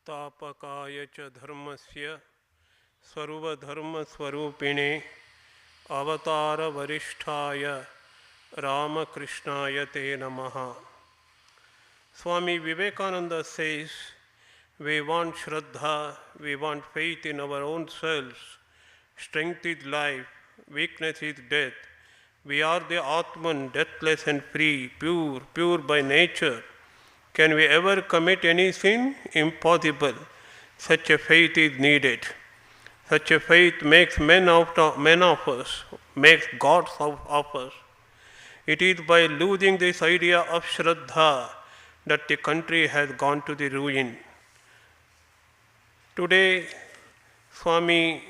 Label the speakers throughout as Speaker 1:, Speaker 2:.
Speaker 1: संस्थापकाय च धर्मस्य सर्वधर्मस्वरूपिणे अवतारवरिष्ठाय रामकृष्णाय ते नमः. Swami Vivekananda says, we want Shraddha, we want faith in our own selves. Strength is life, weakness is death. We are the Atman, deathless and free, pure by nature. Can we ever commit any sin? Impossible. Such a faith is needed. Such a faith makes men of us, makes gods of us. It is by losing this idea of Shraddha that the country has gone to the ruin. Today, Swami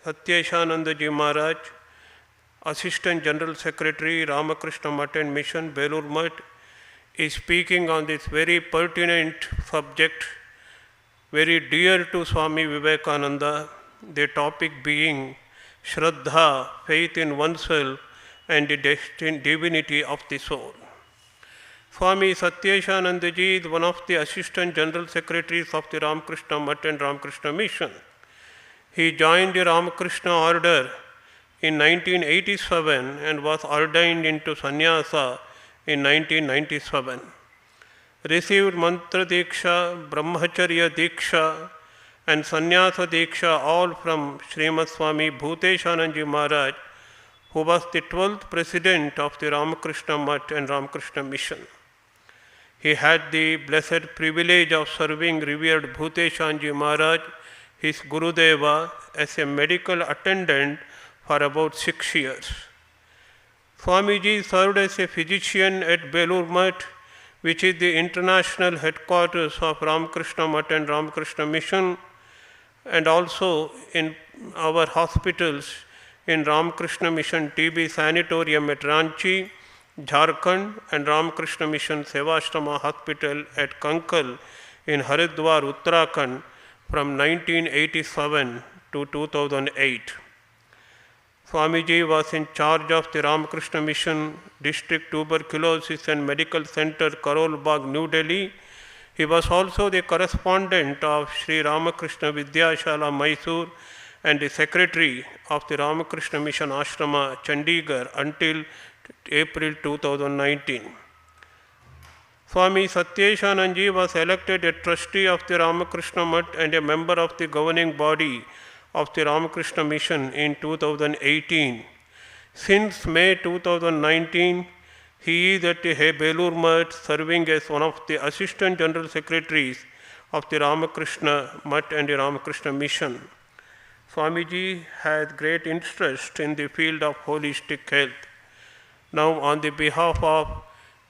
Speaker 1: Satyeshanandaji Maharaj, Assistant General Secretary, Ramakrishna Math and Mission, Belur Math, is speaking on this very pertinent subject, very dear to Swami Vivekananda, the topic being Shraddha, faith in oneself and the divinity of the soul. Swami Satyeshanandaji is one of the Assistant General Secretaries of the Ramakrishna Math and Ramakrishna Mission. He joined the Ramakrishna order in 1987 and was ordained into sannyasa in 1997. Received Mantra Diksha, Brahmacharya Diksha and Sannyasa Diksha all from Srimad Swami Bhuteshananji Maharaj, who was the 12th President of the Ramakrishna Math and Ramakrishna Mission. He had the blessed privilege of serving revered Bhuteshanji Maharaj, his Gurudeva, as a medical attendant for about 6 years. Swamiji served as a physician at Belur Math, which is the international headquarters of Ramakrishna Math and Ramakrishna Mission, and also in our hospitals in Ramakrishna Mission TB Sanatorium at Ranchi, Jharkhand, and Ramakrishna Mission Sevashrama Hospital at Kankal in Haridwar, Uttarakhand from 1987 to 2008. Swamiji was in charge of the Ramakrishna Mission District Tuberculosis and Medical Center, Karol Bagh, New Delhi. He was also the correspondent of Sri Ramakrishna Vidyashala, Mysore, and the secretary of the Ramakrishna Mission Ashrama, Chandigarh, until April 2019. Swami Satyeshanandaji was elected a trustee of the Ramakrishna Math and a member of the governing body of the Ramakrishna Mission in 2018. Since May 2019, he is at the Belur Math serving as one of the Assistant General Secretaries of the Ramakrishna Math and the Ramakrishna Mission. Swamiji has great interest in the field of holistic health. Now, on the behalf of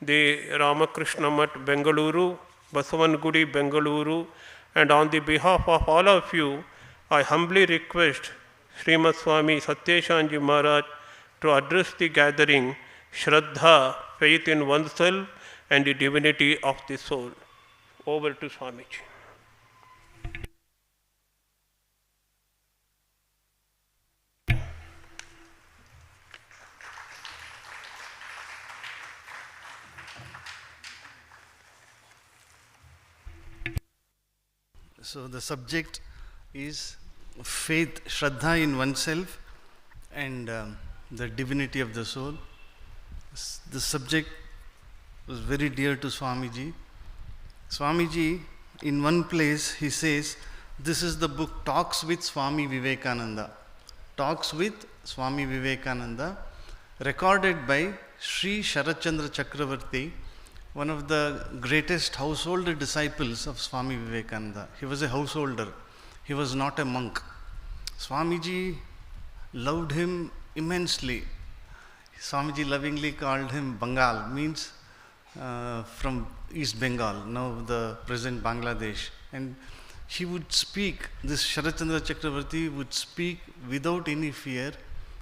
Speaker 1: the Ramakrishna Math Bengaluru, Basavangudi Bengaluru, and on the behalf of all of you, I humbly request Srimad Swami Satyeshanandaji Maharaj to address the gathering, Shraddha, faith in oneself and the divinity of the soul. Over to Swamiji.
Speaker 2: So the subject is faith, Shraddha in oneself and the divinity of the soul. The subject was very dear to Swamiji. Swamiji, in one place, he says, this is the book Talks with Swami Vivekananda. Talks with Swami Vivekananda, recorded by Sri Sharatchandra Chakravarti, one of the greatest householder disciples of Swami Vivekananda. He was a householder. He was not a monk. Swamiji loved him immensely. Swamiji lovingly called him Bengal, means from East Bengal, now the present Bangladesh. And he would speak, this Sharatchandra Chakravarti would speak without any fear,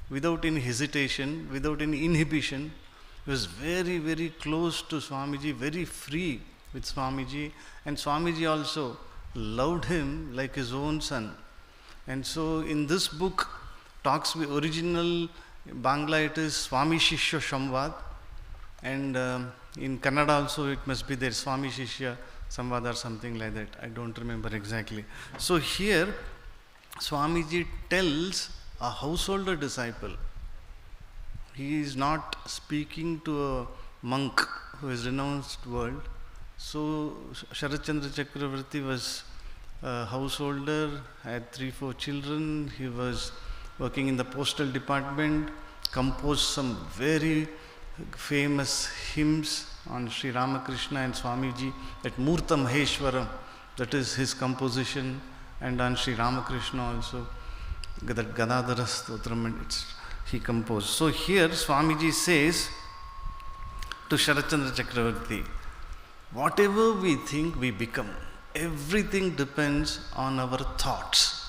Speaker 2: without any hesitation, without any inhibition. He was very, very close to Swamiji, very free with Swamiji, and Swamiji also loved him like his own son. And so in this book, Talks with original Bangla, it is Swami Shishya Shamvad, and in Kannada also it must be there, Swami Shishya Samvad or something like that. I don't remember exactly. So here, Swamiji tells a householder disciple. He is not speaking to a monk who has renounced world. So Sharat Chandra Chakravarti was a householder, had 3-4 children. He was working in the postal department, composed some very famous hymns on Sri Ramakrishna and Swamiji, at Murta Maheshwaram, that is his composition, and on Sri Ramakrishna also, that Gadadhara Stotram, he composed. So here Swamiji says to Sharat Chandra Chakravarti, whatever we think, we become. Everything depends on our thoughts.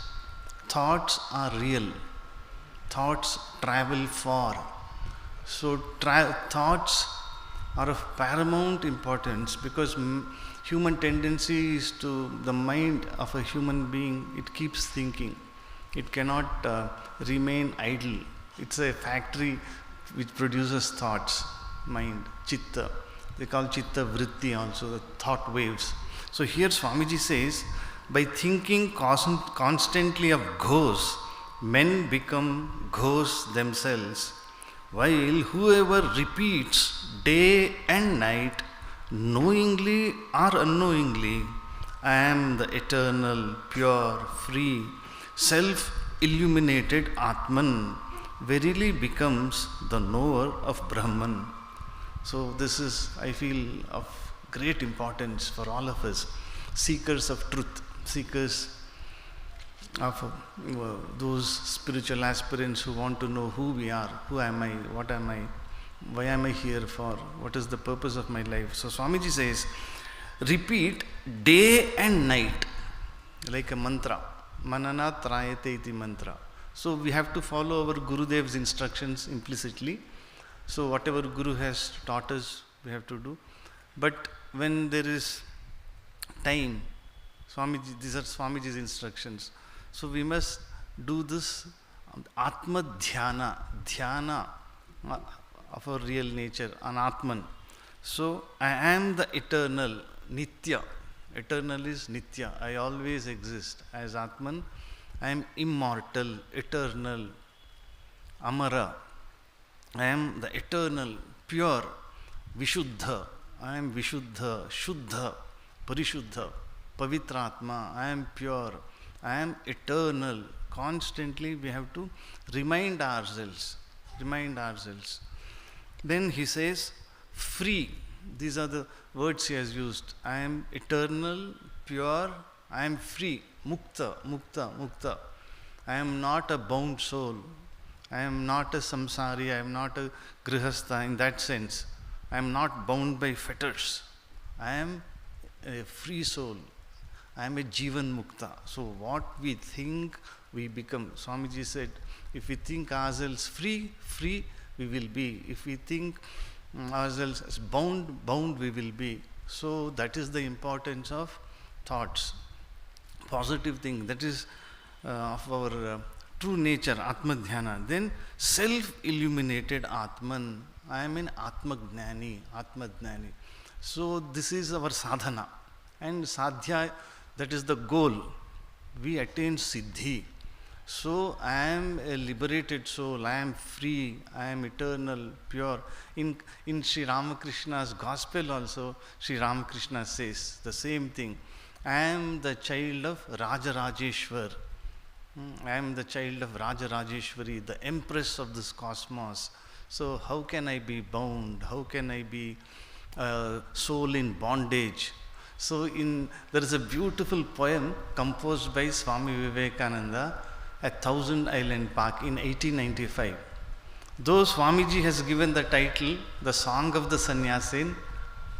Speaker 2: Thoughts are real. Thoughts travel far. So thoughts are of paramount importance, because human tendency is to, the mind of a human being, it keeps thinking. It cannot remain idle. It's a factory which produces thoughts, mind, chitta. They call chitta vritti also, the thought waves. So here Swamiji says, by thinking constantly of ghosts, men become ghosts themselves, while whoever repeats day and night, knowingly or unknowingly, I am the eternal, pure, free, self-illuminated Atman, verily becomes the knower of Brahman. So this is, I feel, of great importance for all of us, seekers of truth, seekers of those spiritual aspirants who want to know who we are, who am I, what am I, why am I here for, what is the purpose of my life. So Swamiji says, repeat day and night, like a mantra, manana trayate iti mantra. So we have to follow our Gurudev's instructions implicitly. So whatever Guru has taught us, we have to do. But when there is time, Swamiji, these are Swamiji's instructions. So we must do this Atma Dhyana of our real nature, an Atman. So I am the eternal, Nitya. Eternal is Nitya. I always exist as Atman. I am immortal, eternal, Amara. I am the eternal, pure, Vishuddha. I am Vishuddha, Shuddha, Parishuddha, Pavitratma. I am pure. I am eternal. Constantly we have to remind ourselves. Then he says, free. These are the words he has used. I am eternal, pure, I am free. Mukta. I am not a bound soul. I am not a samsari. I am not a grihastha in that sense. I am not bound by fetters. I am a free soul. I am a Jivan Mukta. So what we think, we become. Swamiji said, if we think ourselves free, we will be. If we think ourselves as bound we will be. So that is the importance of thoughts. Positive thing, that is of our true nature, Atma Dhyana. Then self-illuminated Atman. I am an Atmagnani. So this is our sadhana. And sadhya, that is the goal. We attain siddhi. So I am a liberated soul, I am free, I am eternal, pure. In Sri Ramakrishna's gospel also, Sri Ramakrishna says the same thing. I am the child of Rajarajeshwar. I am the child of Rajarajeshwari, the empress of this cosmos. So how can I be bound? How can I be a soul in bondage? So there is a beautiful poem composed by Swami Vivekananda at Thousand Island Park in 1895. Though Swamiji has given the title, The Song of the Sannyasin,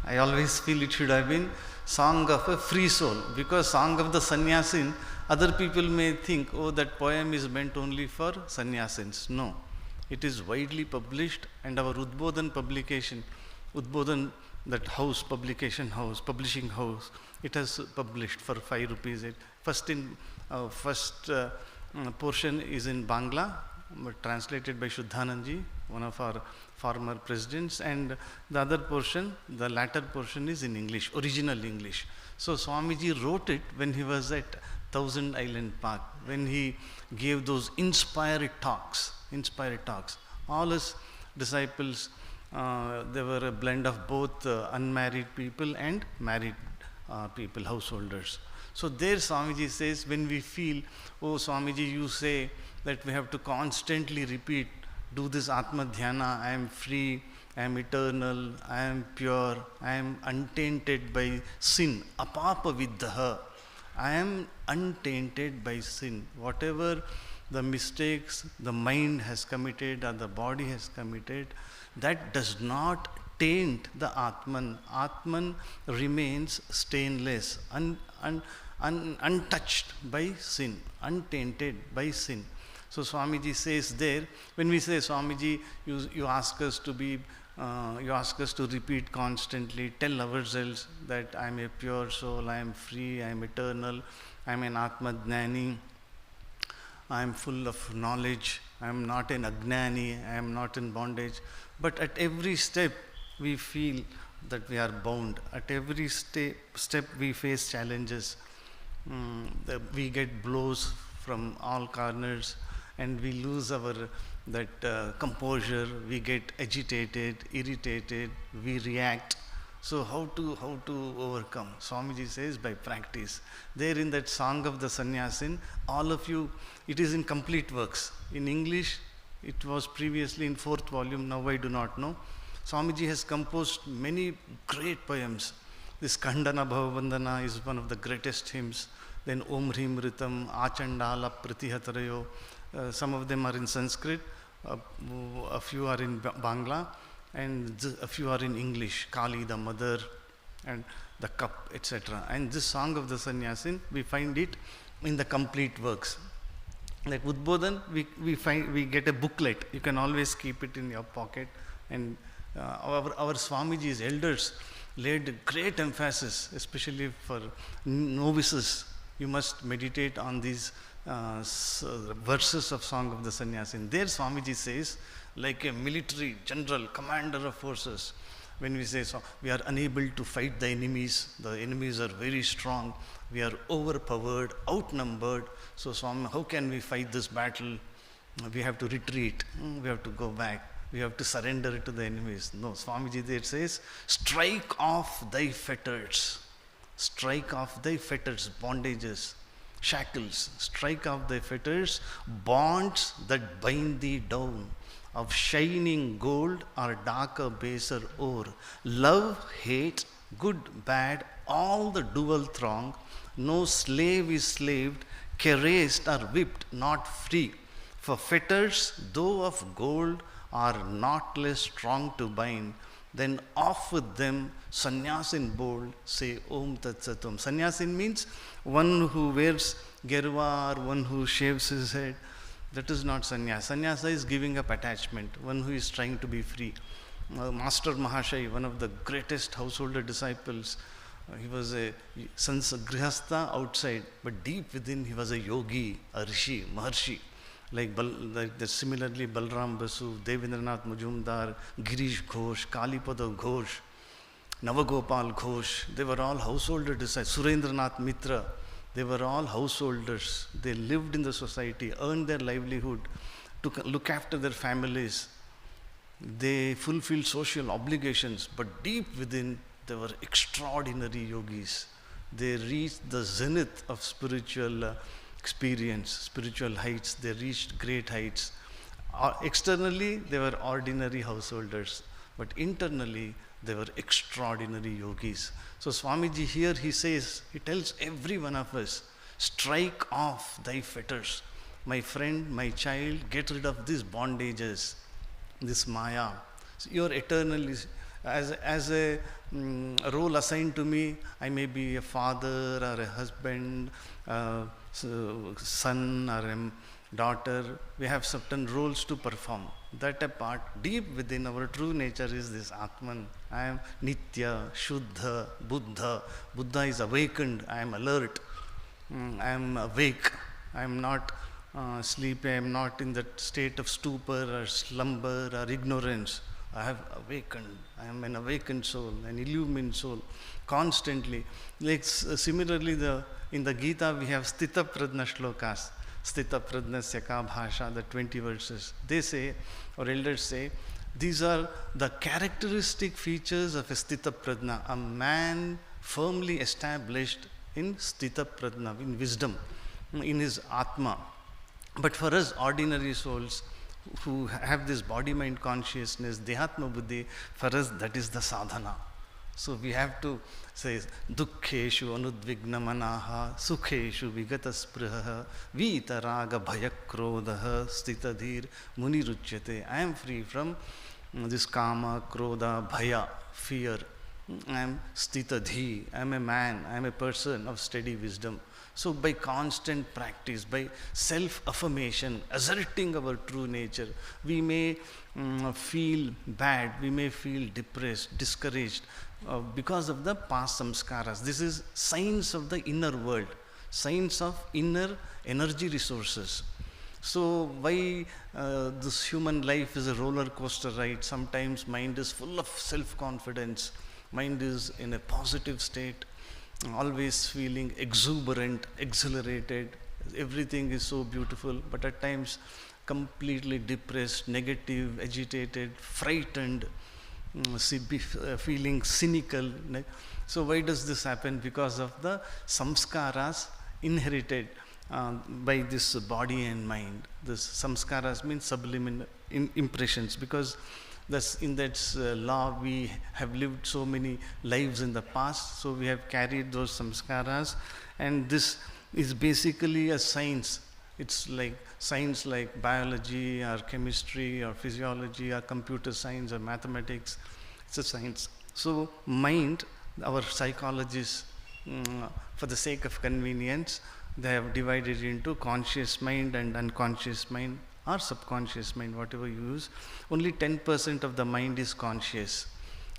Speaker 2: I always feel it should have been Song of a Free Soul, because Song of the Sannyasin, other people may think, oh, that poem is meant only for sannyasins. No, it is widely published, and our Udbodhan publication, Udbodhan, that house, publishing house, it has published for 5 rupees. First portion is in Bangla, but translated by Shuddhanandji, one of our former presidents, and the other portion, the latter portion, is in English, original English. So Swamiji wrote it when he was at Thousand Island Park, when he gave those inspired talks. All his disciples, they were a blend of both unmarried people and married people, householders. So there Swamiji says, when we feel, oh Swamiji, you say that we have to constantly repeat, do this Atma Dhyana, I am free, I am eternal, I am pure, I am untainted by sin, apapa viddaha. I am untainted by sin. Whatever the mistakes the mind has committed or the body has committed, that does not taint the Atman. Atman remains stainless, untouched by sin, untainted by sin. So Swamiji says there, when we say, Swamiji, you ask us to be, you ask us to repeat constantly, tell ourselves that I am a pure soul, I am free, I am eternal, I am an Atma Jnani, I am full of knowledge, I am not an Agnani, I am not in bondage. But at every step we feel that we are bound. At every step we face challenges. We get blows from all corners, and we lose our composure. We get agitated, irritated, we react. So how to overcome? Swamiji says, by practice. There in that song of the Sannyasin, all of you, it is in complete works. In English, it was previously in 4th volume, now I do not know. Swamiji has composed many great poems. This Khandana Bhavavandana is one of the greatest hymns. Then Om Hrim Ritam, Achandala Pratihatarayo. Some of them are in Sanskrit, a few are in Bangla, and a few are in English. Kali, the mother, and the cup, etc. And this song of the Sannyasin, we find it in the complete works. Like Udbodhan, we get a booklet. You can always keep it in your pocket. And our Swamiji's elders laid great emphasis, especially for novices. You must meditate on these verses of Song of the Sannyasin. There Swamiji says, like a military general, commander of forces, when we say, so we are unable to fight the enemies are very strong, we are overpowered, outnumbered, so Swami, how can we fight this battle? We have to retreat, we have to go back, we have to surrender to the enemies. No, Swamiji there says, strike off thy fetters, bondages, shackles, strike off thy fetters, bonds that bind thee down, of shining gold or darker baser ore. Love, hate, good, bad, all the dual throng, no slave is slaved, caressed or whipped, not free. For fetters, though of gold, are not less strong to bind. Then off with them, Sannyasin bold, say Om Tat Satum. Sannyasin means one who wears gerva or one who shaves his head. That is not sannyasa. Sannyasa is giving up attachment, one who is trying to be free. Master Mahashai, one of the greatest householder disciples, he was a grihastha outside, but deep within he was a yogi, a rishi, maharshi. Similarly, Balram Basu, Devendranath Majumdar, Girish Ghosh, Kalipada Ghosh, Navagopal Ghosh, they were all householder disciples. Surendranath Mitra, they were all householders. They lived in the society, earned their livelihood, to look after their families. They fulfilled social obligations, but deep within, they were extraordinary yogis. They reached the zenith of spiritual experience, spiritual heights. They reached great heights. Externally, they were ordinary householders, but internally, they were extraordinary yogis. So Swamiji here, he says, he tells every one of us, strike off thy fetters. My friend, my child, get rid of these bondages, this maya. So you are eternally, as a role assigned to me, I may be a father or a husband, son or a daughter. We have certain roles to perform. That apart, deep within our true nature is this Atman. I am Nitya, Shuddha, Buddha. Buddha is awakened. I am alert. I am awake. I am not sleep, I am not in that state of stupor or slumber or ignorance. I have awakened. I am an awakened soul, an illumined soul, constantly. Like similarly, in the Gita we have Sthita Prajna shlokas. Sthita Prajnasya ka bhasha, the 20 verses. They say, or elders say, these are the characteristic features of a Sthita Prajna, a man firmly established in Sthita Prajna, in wisdom, in his Atma. But for us ordinary souls who have this body-mind consciousness, Dehatma Buddhi, for us that is the sadhana. So we have to say, Dukkheshu anudvigna manaha, Sukheshu vigata sprihaha, Vita raga bhaya krodha, Stitadhir muniruchyate. I am free from this kama, krodha, bhaya, fear. I am stitadhi, I am a man, I am a person of steady wisdom. So by constant practice, by self-affirmation, asserting our true nature, we may feel bad, we may feel depressed, discouraged because of the past samskaras. This is science of the inner world, science of inner energy resources. So why this human life is a roller coaster ride? Sometimes mind is full of self-confidence, mind is in a positive state, always feeling exuberant, exhilarated, everything is so beautiful, but at times completely depressed, negative, agitated, frightened, feeling cynical. So why does this happen? Because of the samskaras inherited by this body and mind. This samskaras means subliminal impressions, because in that law we have lived so many lives in the past, so we have carried those samskaras, and this is basically a science. It's like science like biology or chemistry or physiology or computer science or mathematics. It's a science. So mind, our psychologists, for the sake of convenience, they have divided into conscious mind and unconscious mind, or subconscious mind, whatever you use. Only 10% of the mind is conscious,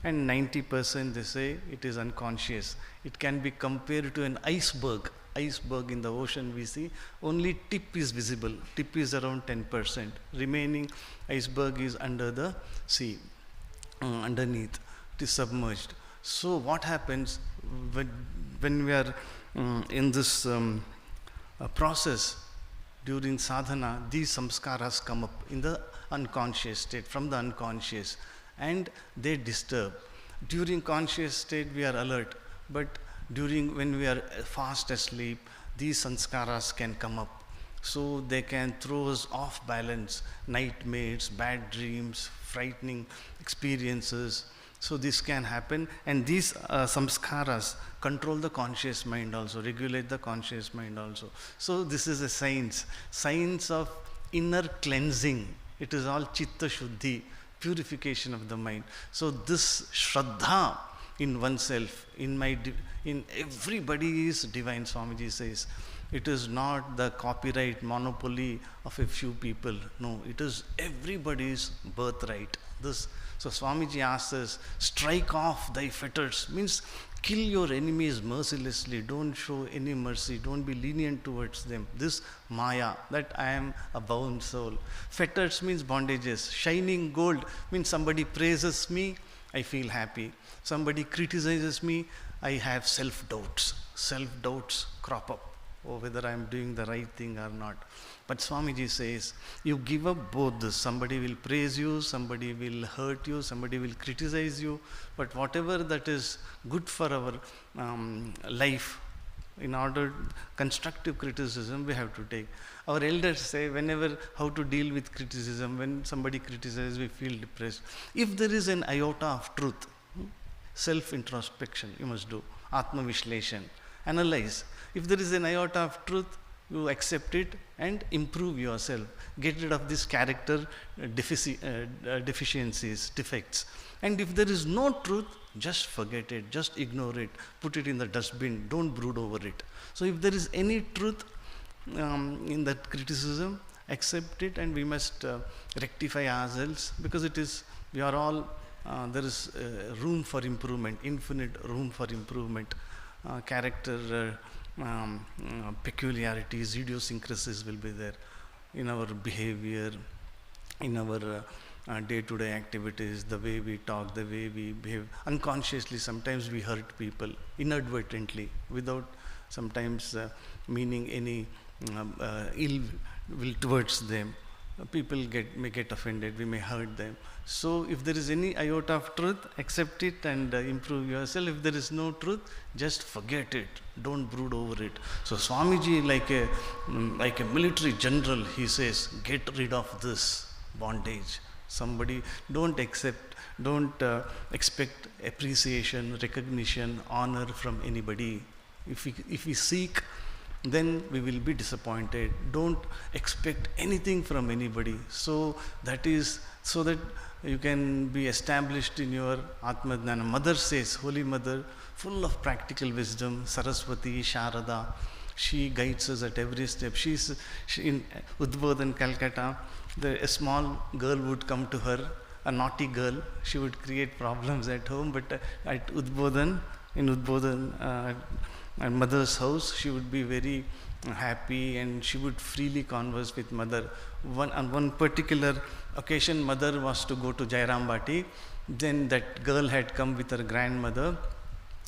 Speaker 2: and 90% they say it is unconscious. It can be compared to an iceberg. Iceberg in the ocean we see, only tip is visible. Tip is around 10%. Remaining iceberg is under the sea, underneath. It is submerged. So what happens when we are in this process? During sadhana, these samskaras come up in the unconscious state, from the unconscious, and they disturb. During conscious state, we are alert, but when we are fast asleep, these samskaras can come up. So they can throw us off balance, nightmares, bad dreams, frightening experiences. So this can happen, and these samskaras control the conscious mind also, regulate the conscious mind also. So this is a science of inner cleansing. It is all chitta shuddhi, purification of the mind. So this Shraddha in oneself, in everybody is divine, Swamiji says. It is not the copyright monopoly of a few people. No, it is everybody's birthright. So Swamiji asks us, strike off thy fetters, means kill your enemies mercilessly, don't show any mercy, don't be lenient towards them. This Maya, that I am a bound soul. Fetters means bondages. Shining gold means somebody praises me, I feel happy. Somebody criticizes me, I have self-doubts. Self-doubts crop up, whether I am doing the right thing or not. But Swamiji says, you give up both this. Somebody will praise you, somebody will hurt you, somebody will criticize you. But whatever that is good for our life, in order constructive criticism we have to take. Our elders say how to deal with criticism. When somebody criticizes, we feel depressed. If there is an iota of truth, self-introspection you must do, Atma Vishleshan, analyze. If there is an iota of truth, you accept it and improve yourself. Get rid of these character deficiencies, defects. And if there is no truth, just forget it, just ignore it, put it in the dustbin, don't brood over it. So if there is any truth in that criticism, accept it, and we must rectify ourselves, because we are all, there is room for improvement, infinite room for improvement. Character peculiarities, idiosyncrasies will be there. in our behavior, in our day-to-day activities, the way we talk, the way we behave. Unconsciously, sometimes we hurt people inadvertently, without sometimes meaning any ill will towards them. People may get offended, we may hurt them. So if there is any iota of truth, accept it and improve yourself. If there is no truth, just forget it. Don't brood over it. So Swamiji, like a military general, he says, get rid of this bondage. Somebody, don't expect appreciation, recognition, honor from anybody. If we seek, then we will be disappointed. Don't expect anything from anybody. So that you can be established in your Atma Jnana. Mother says, Holy Mother, full of practical wisdom, Saraswati, Shraddha, she guides us at every step. She in Udbodhan, Calcutta, a small girl would come to her, a naughty girl. She would create problems at home, but at Udbodhan, at mother's house, she would be very happy and she would freely converse with mother. On one particular occasion, mother was to go to Jairam Bati. Then that girl had come with her grandmother.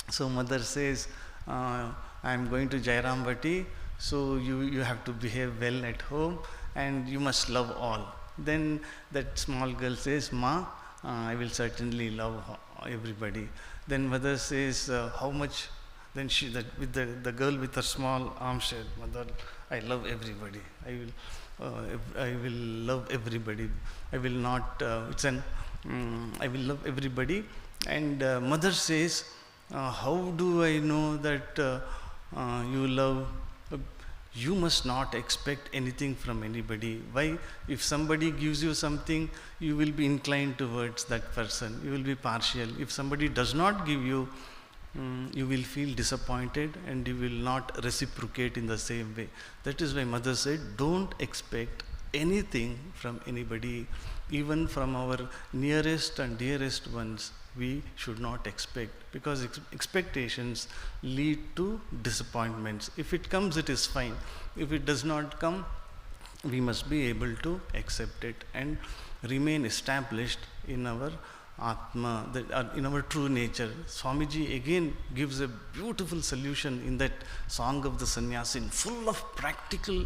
Speaker 2: So mother says, I am going to Jairam Bati, so you have to behave well at home and you must love all. Then that small girl says, Ma, I will certainly love everybody. Then mother says, how much? Then the girl with her small arm said, Mother, I love everybody. I will love everybody. I will not. I will love everybody. And mother says, how do I know that you love? You must not expect anything from anybody. Why? If somebody gives you something, you will be inclined towards that person. You will be partial. If somebody does not give you, you will feel disappointed and you will not reciprocate in the same way. That is why mother said, don't expect anything from anybody, even from our nearest and dearest ones. We should not expect, because expectations lead to disappointments. If it comes, it is fine. If it does not come, we must be able to accept it and remain established in our Atma, in our true nature. Swamiji again gives a beautiful solution in that Song of the Sannyasin, full of practical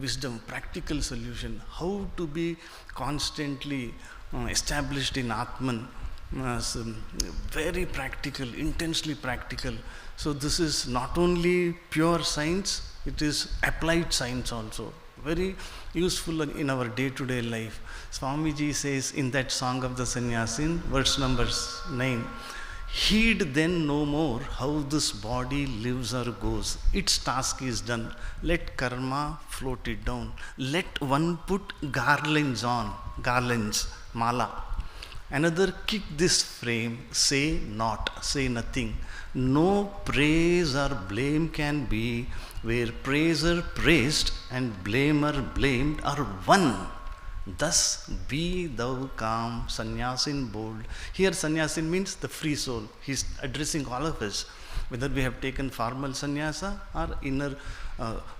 Speaker 2: wisdom, practical solution, how to be constantly established in Atman. Very practical, intensely practical. So this is not only pure science, it is applied science also. Very useful in our day-to-day life. Swamiji says in that Song of the Sannyasin, verse number 9, heed then no more how this body lives or goes. Its task is done. Let karma float it down. Let one put garlands on, mala. Another kick this frame, say not, say nothing. No praise or blame can be where praiser praised and blamer blamed are one. Thus be thou calm, sannyasin bold. Here sannyasin means the free soul. He's addressing all of us. Whether we have taken formal sannyasa or inner,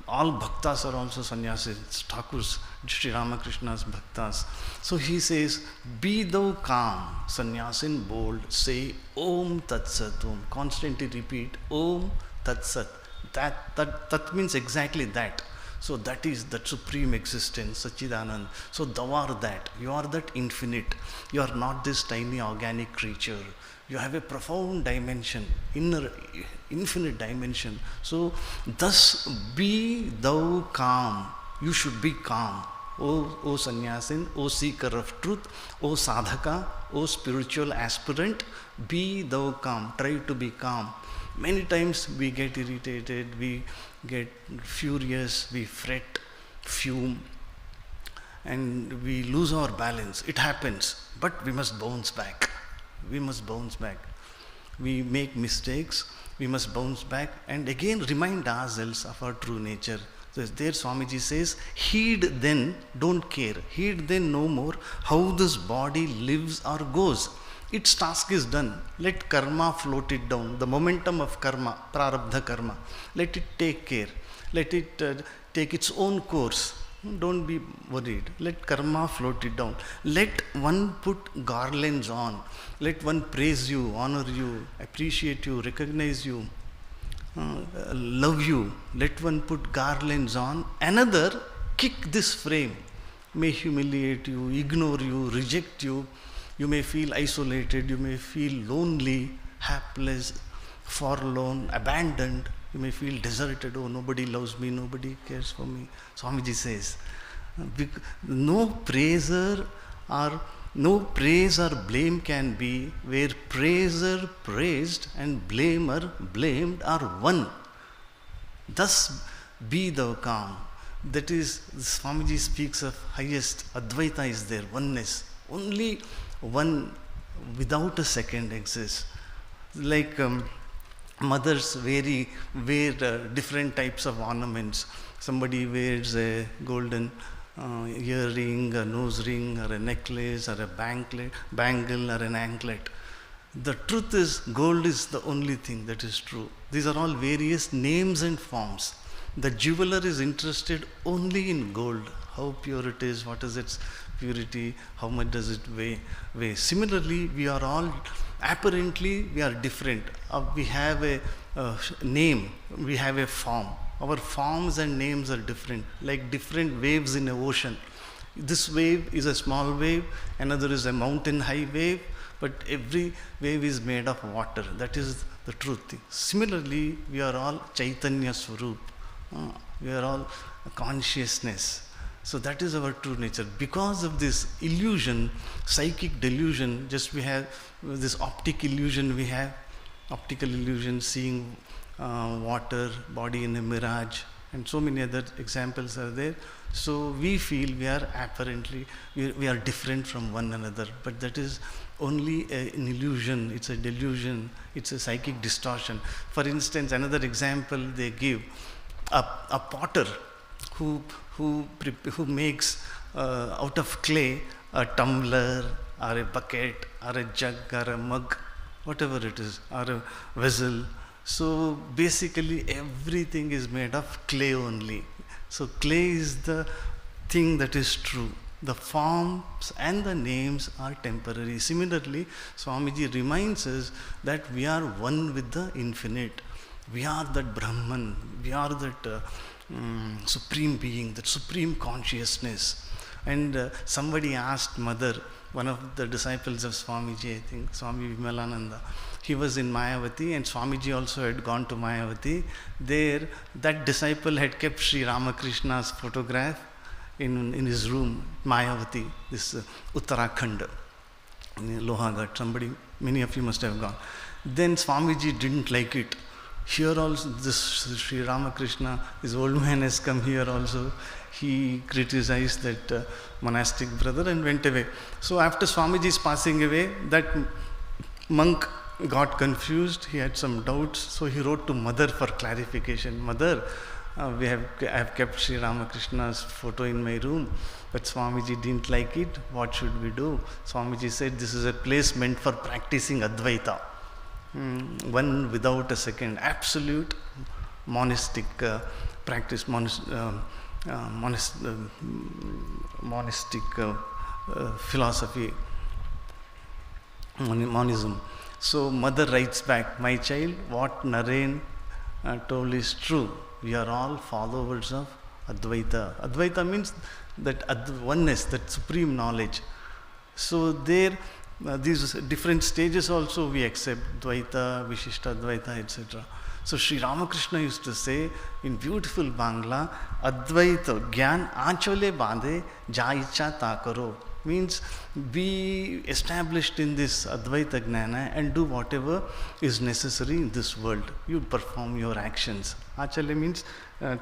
Speaker 2: all bhaktas are also sannyasis, Thakurs, Sri Ramakrishna's bhaktas. So he says, be thou calm, sannyasin bold, say Om Tat Sat Om. Constantly repeat Om Tat Sat. That means exactly that. So that is that supreme existence, Sachidanand. So thou art that. You are that infinite. You are not this tiny organic creature. You have a profound dimension, inner, infinite dimension. So thus be thou calm. You should be calm. O sannyasin, O seeker of truth, O sadhaka, O spiritual aspirant, be thou calm. Try to be calm. Many times we get irritated, we get furious, we fret, fume, and we lose our balance. It happens, but we must bounce back. We must bounce back. We make mistakes, we must bounce back and again remind ourselves of our true nature. So there Swamiji says, heed then, don't care, heed then no more how this body lives or goes. Its task is done. Let karma float it down. The momentum of karma, prarabdha karma, let it take care. Let it take its own course. Don't be worried. Let karma float it down. Let one put garlands on. Let one praise you, honor you, appreciate you, recognize you, love you. Let one put garlands on. Another kick this frame. May humiliate you, ignore you, reject you. You may feel isolated. You may feel lonely, hapless, forlorn, abandoned. You may feel deserted. Oh, nobody loves me, nobody cares for me. Swamiji says, no praiser or no praise or blame can be where praiser praised and blamer blamed are one. Thus be thou calm. That is, Swamiji speaks of highest Advaita is there, oneness. Only one without a second exists. Like mothers wear different types of ornaments. Somebody wears a golden earring, a nose ring, or a necklace, or a bangle, or an anklet. The truth is, gold is the only thing that is true. These are all various names and forms. The jeweler is interested only in gold. How pure it is, what is its purity, how much does it weigh. Similarly, we are all, apparently, we are different. We have a name, we have a form. Our forms and names are different, like different waves in an ocean. This wave is a small wave, another is a mountain high wave, but every wave is made of water. That is the truth. Similarly, we are all Chaitanya Swarup. We are all consciousness. So that is our true nature. Because of this illusion, psychic delusion, just we have this optic illusion, we have optical illusion, seeing water, body in a mirage, and so many other examples are there. So we feel we are apparently, we are different from one another, but that is only an illusion, it's a delusion, it's a psychic distortion. For instance, another example they give, a potter who makes out of clay a tumbler or a bucket or a jug or a mug, whatever it is, or a vessel. So basically everything is made of clay only. So clay is the thing that is true. The forms and the names are temporary. Similarly, Swamiji reminds us that we are one with the infinite. We are that Brahman. We are that supreme being, that supreme consciousness. And somebody asked Mother, one of the disciples of Swamiji, I think, Swami Vimalananda, he was in Mayavati and Swamiji also had gone to Mayavati. There, that disciple had kept Sri Ramakrishna's photograph in his room, Mayavati, this Uttarakhand, in Lohagat. Many of you must have gone. Then Swamiji didn't like it. Here also, this Sri Ramakrishna, his old man has come here also. He criticized that monastic brother and went away. So after Swamiji's passing away, that monk got confused. He had some doubts. So he wrote to Mother for clarification. Mother, I have kept Sri Ramakrishna's photo in my room, but Swamiji didn't like it. What should we do? Swamiji said, this is a place meant for practicing Advaita. One without a second, absolute monastic practice, monastic philosophy, monism. So Mother writes back, my child, what Naren told is true. We are all followers of Advaita. Advaita means that oneness, that supreme knowledge. So there, these different stages also we accept, Dvaita, Vishishta Dvaita, etc. So Sri Ramakrishna used to say in beautiful Bangla, Advaita Gyan Anchole Bande Jaicha Takaro, means be established in this Advaita Gnana and do whatever is necessary in this world. You perform your actions. Achale means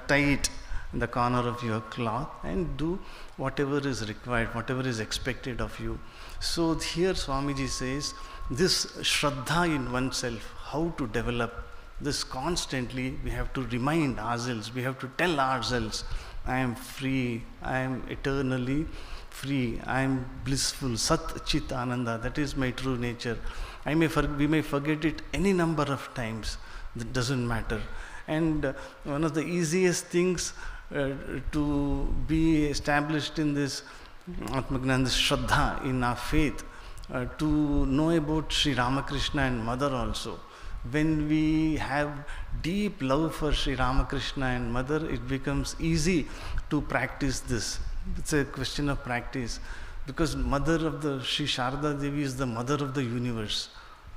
Speaker 2: tie it in the corner of your cloth and do whatever is required, whatever is expected of you. So here Swamiji says, this Shraddha in oneself, how to develop this constantly, we have to remind ourselves, we have to tell ourselves, I am free, I am eternally free, I am blissful, Sat Chit Ananda, that is my true nature. We may forget it any number of times, that doesn't matter. And one of the easiest things to be established in this Atmagnan, this Shraddha in our faith, to know about Sri Ramakrishna and Mother also. When we have deep love for Sri Ramakrishna and Mother, it becomes easy to practice this. It's a question of practice, because Mother of the Sri Shraddha Devi is the Mother of the universe.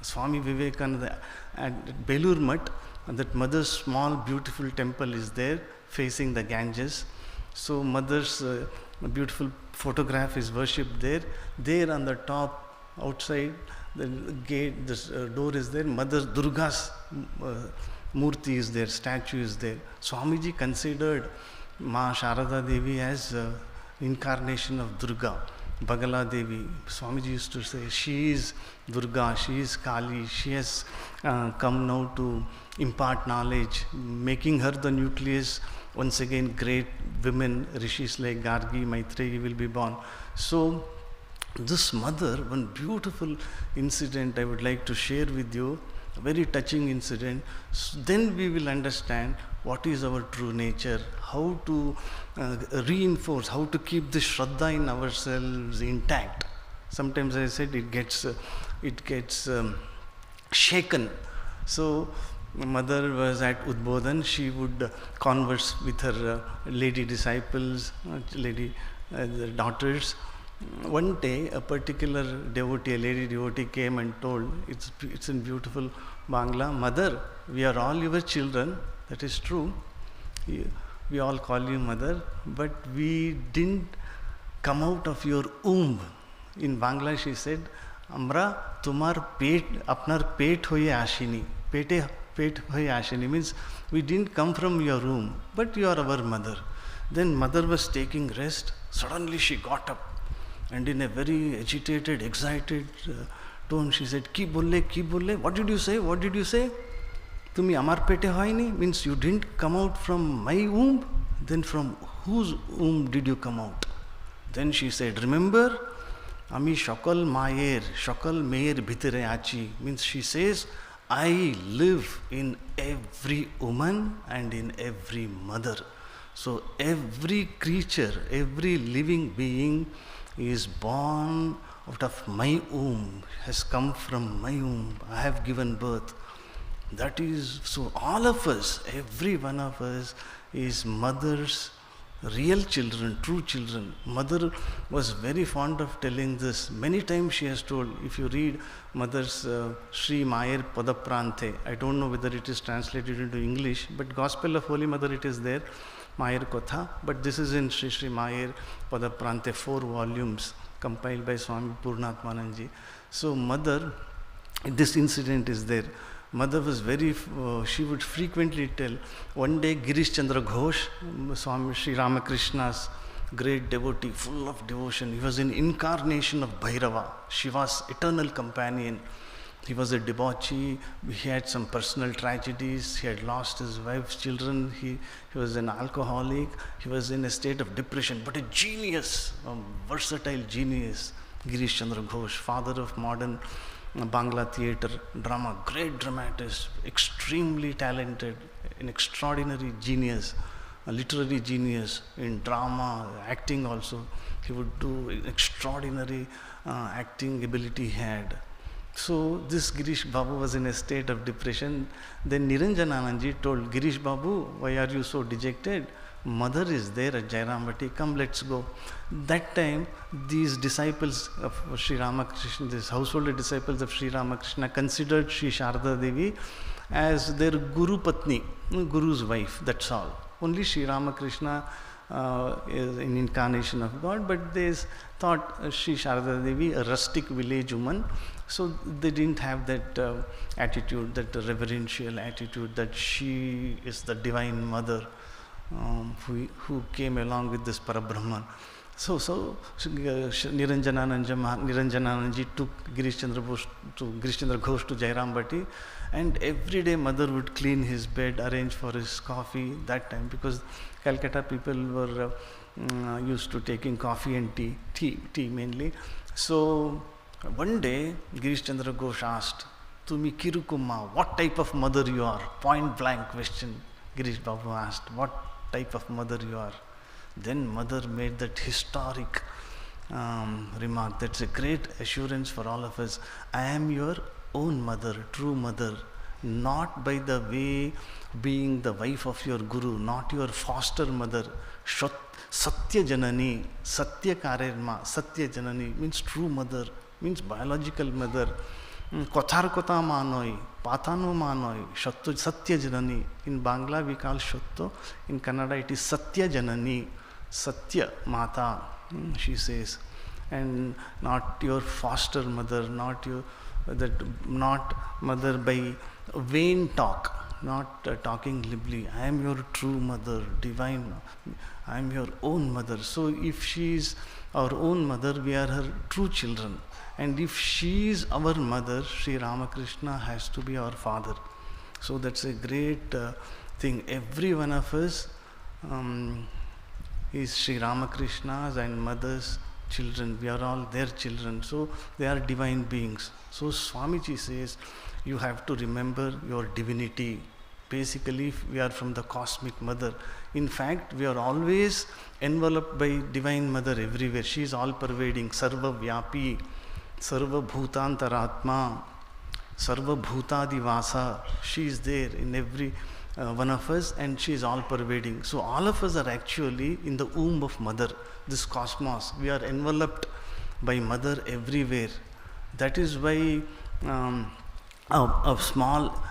Speaker 2: Swami Vivekananda at Belur Mutt, that Mother's small beautiful temple is there facing the Ganges. So Mother's beautiful photograph is worshipped there. There on the top, outside the gate, this door is there. Mother Durga's murti is there, statue is there. Swamiji considered Ma Shraddha Devi as incarnation of Durga. Bagala Devi, Swamiji used to say, she is Durga, she is Kali, she has come now to impart knowledge, making her the nucleus. Once again, great women, rishis like Gargi, Maitreyi will be born. So, this Mother, one beautiful incident I would like to share with you, a very touching incident. So then we will understand what is our true nature, how to reinforce, how to keep this Shraddha in ourselves intact. Sometimes I said it gets shaken. So Mother was at Udbodhan, she would converse with her lady disciples, daughters. One day, a particular devotee, a lady devotee came and told, it's in beautiful Bangla, Mother, we are all your children, that is true. We all call you Mother, but we didn't come out of your womb. In Bangla, she said, Amra, tumar pet, apnar pet hoye ashini. Pet hoye ashini means we didn't come from your womb, but you are our mother. Then Mother was taking rest. Suddenly she got up. And in a very agitated, excited tone, she said, Ki bolle, what did you say? What did you say? Tumi amar pete hoyni, means you didn't come out from my womb. Then from whose womb did you come out? Then she said, remember, Ami shakal meyer bhitere achi, means she says, I live in every woman and in every mother. So every creature, every living being is born out of my womb, has come from my womb. I have given birth. That is, so all of us, every one of us is Mother's real children, true children. Mother was very fond of telling this. Many times she has told, if you read Mother's Sri Mayer Padaprante, I don't know whether it is translated into English, but Gospel of Holy Mother it is there, Mayer Kotha, but this is in Sri Mayer Padaprante, 4 volumes compiled by Swami Purnatmananji. So Mother, this incident is there. Mother was very, she would frequently tell, one day Girish Chandra Ghosh, Swami Sri Ramakrishna's great devotee, full of devotion, he was an incarnation of Bhairava, Shiva's eternal companion. He was a debauchee, he had some personal tragedies, he had lost his wife's children, he was an alcoholic, he was in a state of depression, but a genius, a versatile genius, Girish Chandra Ghosh, father of modern Bangla theatre, drama, great dramatist, extremely talented, an extraordinary genius, a literary genius in drama, acting also. He would do extraordinary acting ability he had. So this Girish Babu was in a state of depression. Then Niranjanananji told Girish Babu, why are you so dejected? Mother is there at Jairambati, come let's go. That time these disciples of Sri Ramakrishna, these household disciples of Sri Ramakrishna considered Sri Shraddha Devi as their Guru Patni, Guru's wife, that's all. Only Sri Ramakrishna is an incarnation of God, but they thought Sri Shraddha Devi a rustic village woman, so they didn't have that attitude, that reverential attitude that she is the divine mother who came along with this Parabrahman. So Niranjanananji took Girish Chandra Ghosh to Jairambati, and every day Mother would clean his bed, arrange for his coffee that time, because Calcutta people were used to taking coffee and tea mainly. So one day Girish Chandra Ghosh asked, Tumi Kirukumma, what type of mother you are? Point blank question Girish Babu asked, what type of mother you are. Then mother made that historic remark. That's a great assurance for all of us. I am your own mother, true mother, not by the way being the wife of your guru, not your foster mother. Satya Janani, Satya Karerma, Satya Janani means true mother, means biological mother. Kothar kota manoi, patano manoi, Shattu Satya Janani. In Bangla we call Shattu, in Kannada it is Satya Janani, Satya Mata, she says. And not your foster mother, not mother by vain talk, not talking glibly. I am your true mother, divine. I am your own mother. So if she is our own mother, we are her true children. And if she is our mother, Sri Ramakrishna has to be our father. So that's a great thing. Every one of us is Sri Ramakrishna's and mother's children. We are all their children. So they are divine beings. So Swamiji says, you have to remember your divinity. Basically, we are from the cosmic mother. In fact, we are always enveloped by divine mother everywhere. She is all pervading, Sarva Vyapi, Sarva Bhutantaratma, Sarva Bhutadivasa. She is there in every one of us, and she is all pervading. So all of us are actually in the womb of mother, this cosmos. We are enveloped by mother everywhere. That is why a small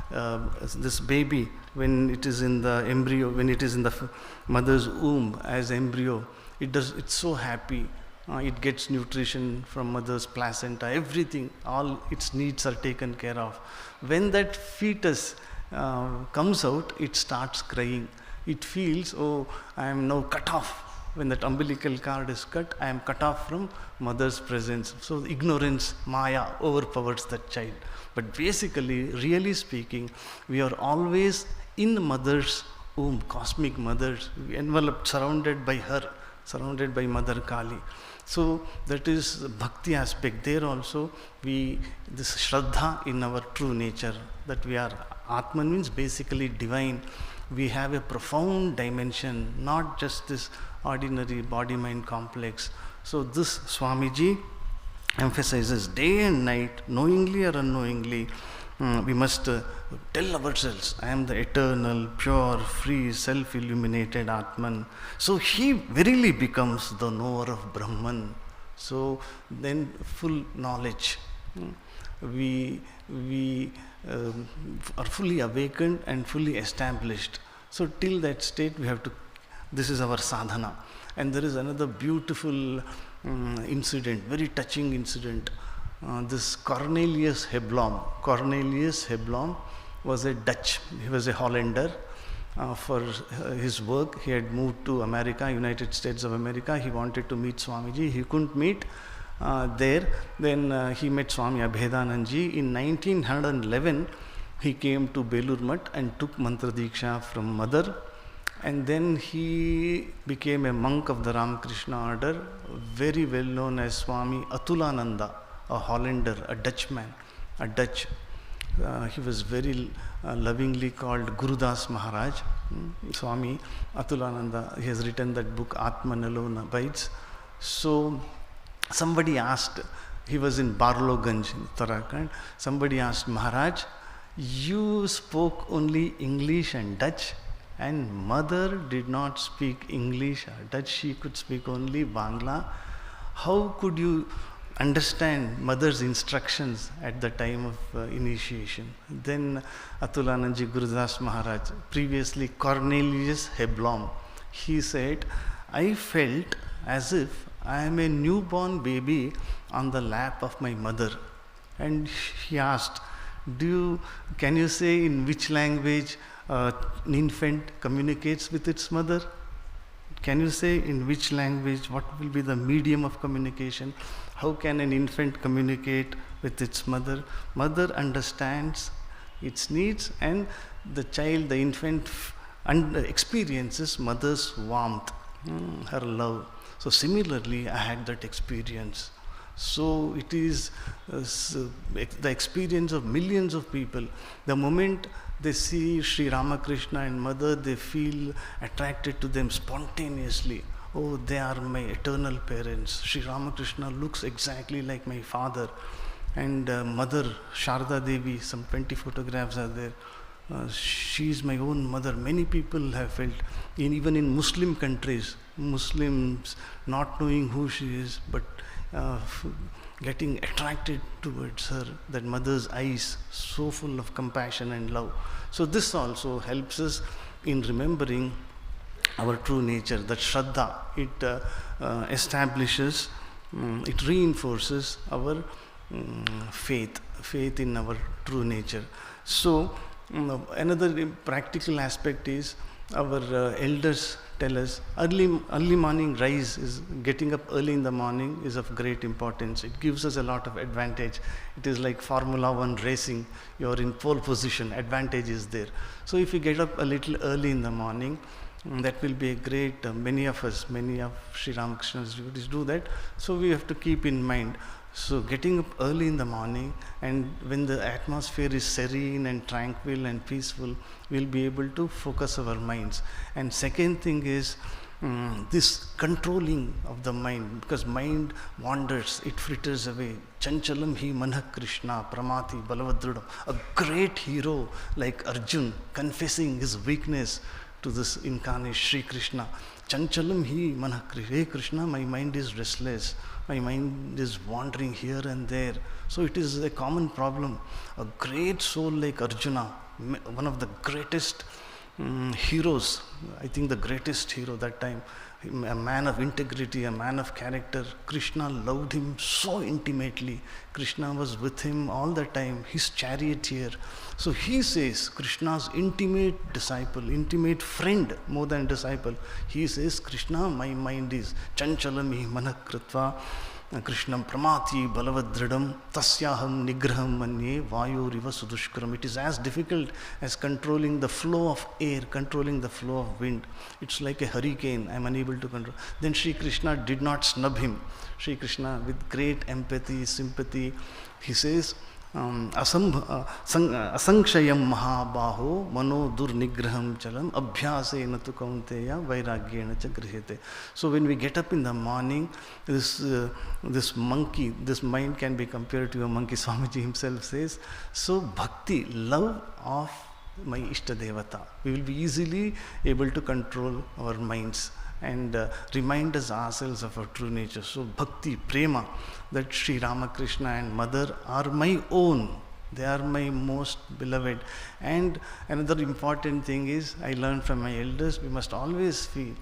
Speaker 2: this baby, when it is in the embryo, when it is in the mother's womb as embryo, it's so happy. It gets nutrition from mother's placenta, everything, all its needs are taken care of. When that fetus comes out, it starts crying. It feels, oh, I am now cut off. When that umbilical cord is cut, I am cut off from mother's presence. So ignorance, Maya, overpowers that child. But basically, really speaking, we are always in mother's womb, cosmic mothers, enveloped, surrounded by her, surrounded by Mother Kali. So that is bhakti aspect. There also, this Shraddha in our true nature, that we are, Atman means basically divine. We have a profound dimension, not just this ordinary body-mind complex. So this Swamiji emphasizes day and night, knowingly or unknowingly, we must tell ourselves, I am the eternal, pure, free, self-illuminated Atman. So he verily becomes the knower of Brahman. So then full knowledge. We are fully awakened and fully established. So till that state we have to, this is our sadhana. And there is another beautiful incident, very touching incident. This Cornelius Hebblom was a Dutch, he was a Hollander. For his work, he had moved to America, United States of America. He wanted to meet Swamiji. He couldn't meet there. Then he met Swami Abhedanandji. In 1911, he came to Belur Mutt and took Mantra Diksha from mother. And then he became a monk of the Ramakrishna order, very well known as Swami Atulananda, a Hollander, a Dutchman, a Dutch. He was very lovingly called Gurudas Maharaj, Swami Atulananda. He has written that book, Atman Alone Abides. So somebody asked, he was in Barlowganj in Uttarakhand. Somebody asked, Maharaj, you spoke only English and Dutch, and mother did not speak English or Dutch, she could speak only Bangla. How could you understand mother's instructions at the time of initiation? Then Atulanandji Gurudas Maharaj, previously Cornelius Hebblom, he said, I felt as if I am a newborn baby on the lap of my mother. And he asked, can you say in which language an infant communicates with its mother? Can you say in which language, what will be the medium of communication? How can an infant communicate with its mother? Mother understands its needs, and the child, the infant, experiences mother's warmth, her love. So similarly, I had that experience. So it is the experience of millions of people. The moment they see Sri Ramakrishna and Mother, they feel attracted to them spontaneously. Oh, they are my eternal parents. Sri Ramakrishna looks exactly like my father. And Mother, Shraddha Devi, some 20 photographs are there. She is my own mother. Many people have felt, even in Muslim countries, Muslims not knowing who she is, but getting attracted towards her, that mother's eyes, so full of compassion and love. So this also helps us in remembering our true nature, that Shraddha. It establishes, it reinforces our faith in our true nature. So another practical aspect is our elders tell us early morning rise is getting up early in the morning is of great importance. It gives us a lot of advantage. It is like Formula 1 racing. You are in pole position, advantage is there. So if you get up a little early in the morning, that will be a great, many of Sri Ramakrishna's devotees do that. So we have to keep in mind. So getting up early in the morning, and when the atmosphere is serene and tranquil and peaceful, we'll be able to focus our minds. And second thing is this controlling of the mind, because mind wanders, it fritters away. Chanchalam hi manah Krishna pramati balavadrudam. A great hero like Arjun confessing his weakness to this incarnate Sri Krishna. Chanchalam hi manah Krishna. Hey Krishna, my mind is restless. My mind is wandering here and there. So it is a common problem. A great soul like Arjuna, one of the greatest heroes, I think the greatest hero that time, a man of integrity, a man of character. Krishna loved him so intimately. Krishna was with him all the time, his charioteer. So he says, Krishna's intimate disciple, intimate friend more than disciple. He says, Krishna, my mind is chanchalami manakritva Krishnam pramati balavadridam tasyaham nigraham manye vayuriva sudushkaram. It is as difficult as controlling the flow of air, controlling the flow of wind. It's like a hurricane, I am unable to control. Then Sri Krishna did not snub him. Sri Krishna, with great empathy, sympathy, he says, asangshayam mahabaho mano durnigraham chalam abhyase natu kaunteya vairagyena cha grihete. So when we get up in the morning, this monkey, this mind can be compared to a monkey. Swamiji himself says, so bhakti, love of my Ishta Devata, we will be easily able to control our minds and remind us ourselves of our true nature. So bhakti, prema, that Sri Ramakrishna and Mother are my own. They are my most beloved. And another important thing is, I learned from my elders, we must always feel,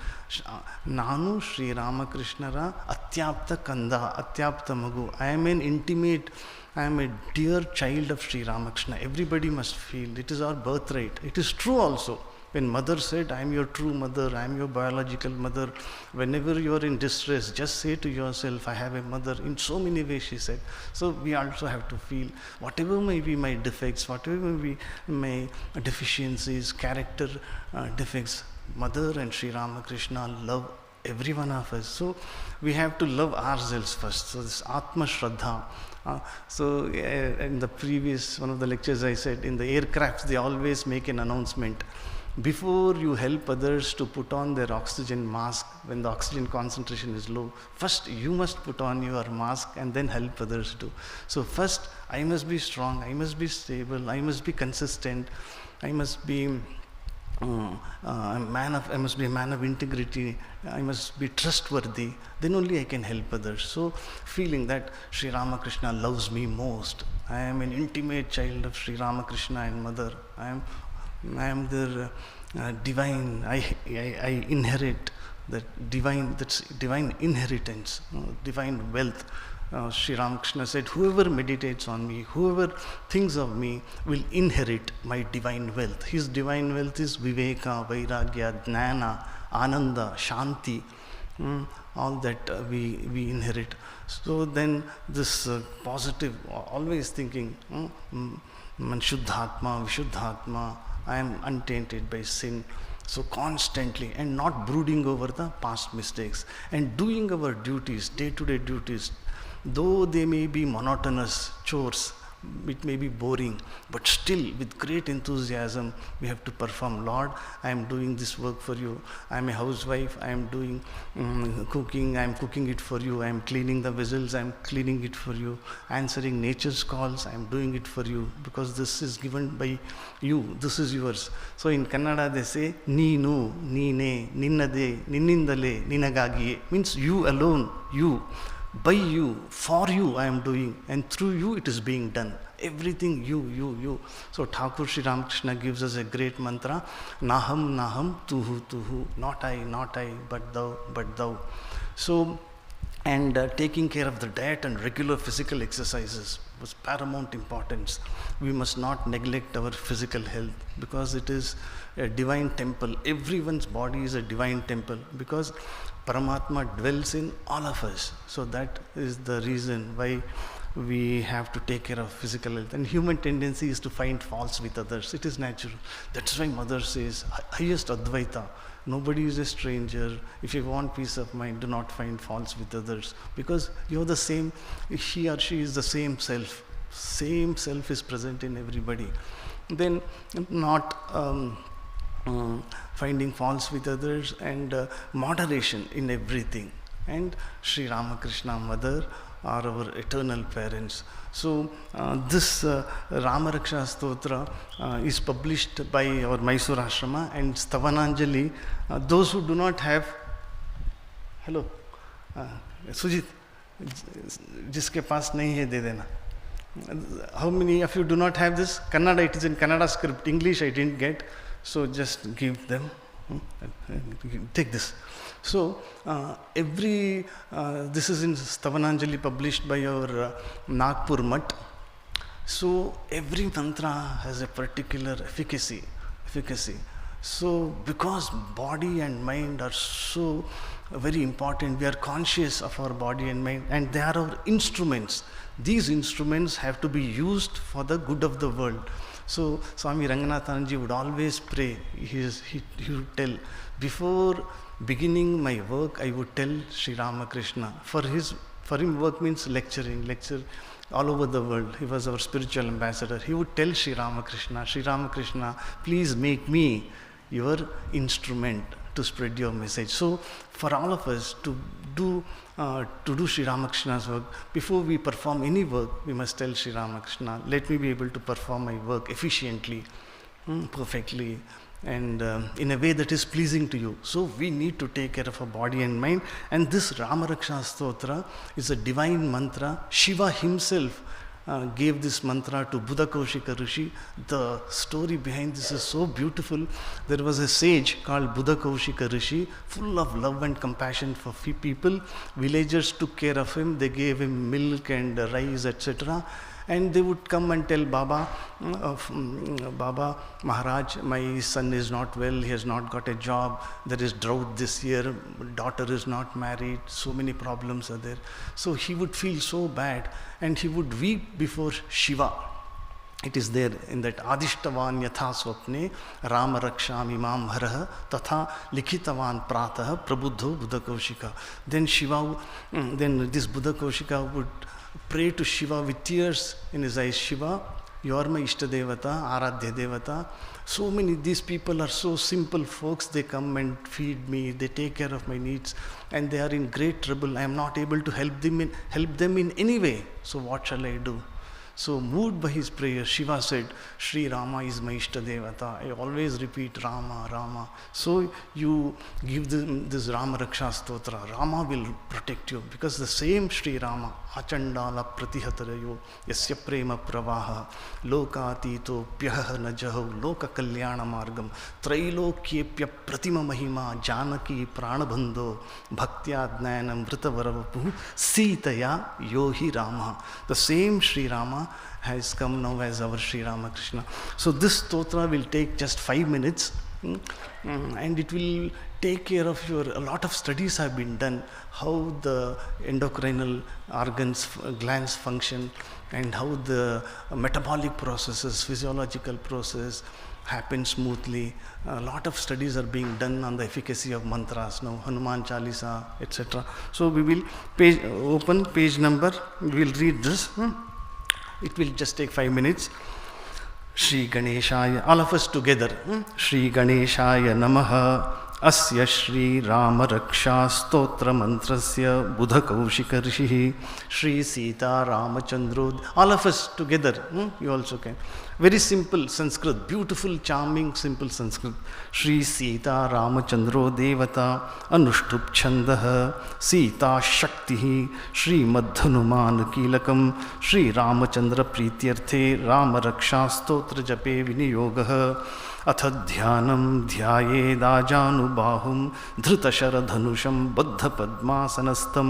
Speaker 2: Nanu Sri Ramakrishna atyapta kanda, atyapta magu. I am an intimate, I am a dear child of Sri Ramakrishna. Everybody must feel, it is our birthright. It is true also. When Mother said, I am your true mother, I am your biological mother, whenever you are in distress, just say to yourself, I have a mother. In so many ways she said. So we also have to feel, whatever may be my defects, whatever may be my deficiencies, character defects, Mother and Sri Ramakrishna love every one of us. So we have to love ourselves first. So this Atma Shraddha. In the previous one of the lectures I said, in the aircrafts they always make an announcement. Before you help others to put on their oxygen mask, when the oxygen concentration is low, first you must put on your mask and then help others too. So first, I must be strong, I must be stable, I must be consistent, I must be I must be a man of integrity, I must be trustworthy, then only I can help others. So feeling that Sri Ramakrishna loves me most, I am an intimate child of Sri Ramakrishna and Mother, I am their divine, I inherit that divine inheritance, divine wealth. Sri Ramakrishna said, whoever meditates on me, whoever thinks of me will inherit my divine wealth. His divine wealth is Viveka, Vairagya, Jnana, Ananda, Shanti, all that we inherit. So then this positive, always thinking, Shuddhatma, Vishuddhatma, I am untainted by sin. So constantly, and not brooding over the past mistakes, and doing our duties, day-to-day duties, Though they may be monotonous chores, it may be boring, but still with great enthusiasm we have to perform. Lord, I am doing this work for you. I am a housewife, I am doing cooking, I am cooking it for you. I am cleaning the vessels, I am cleaning it for you. Answering nature's calls, I am doing it for you, because this is given by you, this is yours. So in Kannada they say Neenu, Neene, Ninnade, Ninnindale, Ninagagiye, means you alone, you. By you, for you I am doing, and through you it is being done. Everything you. So Thakur Sri Ramakrishna gives us a great mantra, Naham, Naham, Tuhu, Tuhu, not I, but thou. So, and taking care of the diet and regular physical exercises was paramount importance. We must not neglect our physical health, because it is a divine temple. Everyone's body is a divine temple, because Paramatma dwells in all of us. So that is the reason why we have to take care of physical health. And human tendency is to find faults with others. It is natural. That's why Mother says, highest Advaita. Nobody is a stranger. If you want peace of mind, do not find faults with others, because you're the same, he or she is the same self. Same self is present in everybody. Then not finding faults with others, and moderation in everything. And Sri Ramakrishna Mother are our eternal parents. So this Ramaraksha Stotra is published by our Mysore Ashrama, and Stavananjali, those who do not have, hello, Sujit, जिसके पास नहीं है दे देना. How many of you do not have this? Kannada, it is in Kannada script. English I didn't get, so just give them. Take this. So this is in Stavananjali, published by our Nagpur Mutt. So every mantra has a particular efficacy. So because body and mind are so very important, we are conscious of our body and mind, and they are our instruments. These instruments have to be used for the good of the world. So Swami Ranganathanji would always pray. He would tell, before beginning my work, I would tell Sri Ramakrishna. For him work means lecture all over the world. He was our spiritual ambassador. He would tell Sri Ramakrishna, please make me your instrument to spread your message. So for all of us to do Sri Ramakrishna's work, before we perform any work, we must tell Sri Ramakrishna, let me be able to perform my work efficiently, perfectly, and in a way that is pleasing to you. So we need to take care of our body and mind. And this Ramaraksha Stotra is a divine mantra. Shiva himself gave this mantra to Buddha Kaushika Rishi. The story behind this is so beautiful. There was a sage called Buddha Kaushika Rishi, full of love and compassion for people. Villagers took care of him. They gave him milk and rice, etc. And they would come and tell Baba, Baba Maharaj, my son is not well, he has not got a job, there is drought this year, daughter is not married, so many problems are there. So he would feel so bad, and he would weep before Shiva. It is there in that Adishtavan Yatha Swapne Rama Raksham Imam Haraha Tatha Likhitavan Prataha Prabuddho Buddha Kaushika. Then this Buddha Kaushika would pray to Shiva with tears in his eyes. Shiva, you are my Ishta Devata, Aradhya Devata. So many, these people are so simple folks. They come and feed me, they take care of my needs, and they are in great trouble. I am not able to help them in any way. So what shall I do? So moved by his prayer, Shiva said, Sri Rama is my Ishta Devata. I always repeat Rama, Rama. So you give them this Rama Raksha Stotra. Rama will protect you, because the same Sri Rama, Achandala Pratihatarayo, Yasya Prema Pravaha, Lokatito Pyaha Najaho, Loka Kalyana Margam, Trailokyepya Pratima Mahima, Janaki Pranabandho, Bhaktya Dnanam Vritavaravapu, Sitaya Yohi Rama. The same Sri Rama has come now as our Sri Ramakrishna. So this stotra will take just 5 minutes, and it will take care of a lot of studies have been done, how the endocrinal organs, glands function, and how the metabolic processes, physiological process happen smoothly. A lot of studies are being done on the efficacy of mantras now, Hanuman Chalisa, etc. So we will open page number, we will read this. It will just take 5 minutes. Shri Ganeshaya, all of us together. Shri Ganeshaya Namaha. Asya Shri Rama Raksha Stotra Mantrasya Buddha Kaushika Rishihi Shri Sita Ramachandro. All of us together. You also can. Very simple Sanskrit, beautiful, charming, simple Sanskrit. Shri Sita Ramachandro Devata Anushtup Chandaha Sita Shaktihi Shri Madhanuman Kilakam Shri Ramachandra Prityarthe Rama Raksha Stotra Jape Viniyogah अथ ध्यानं ध्यायेदाजानुबाहुं धृतशरधनुषं बद्धपद्मासनस्थं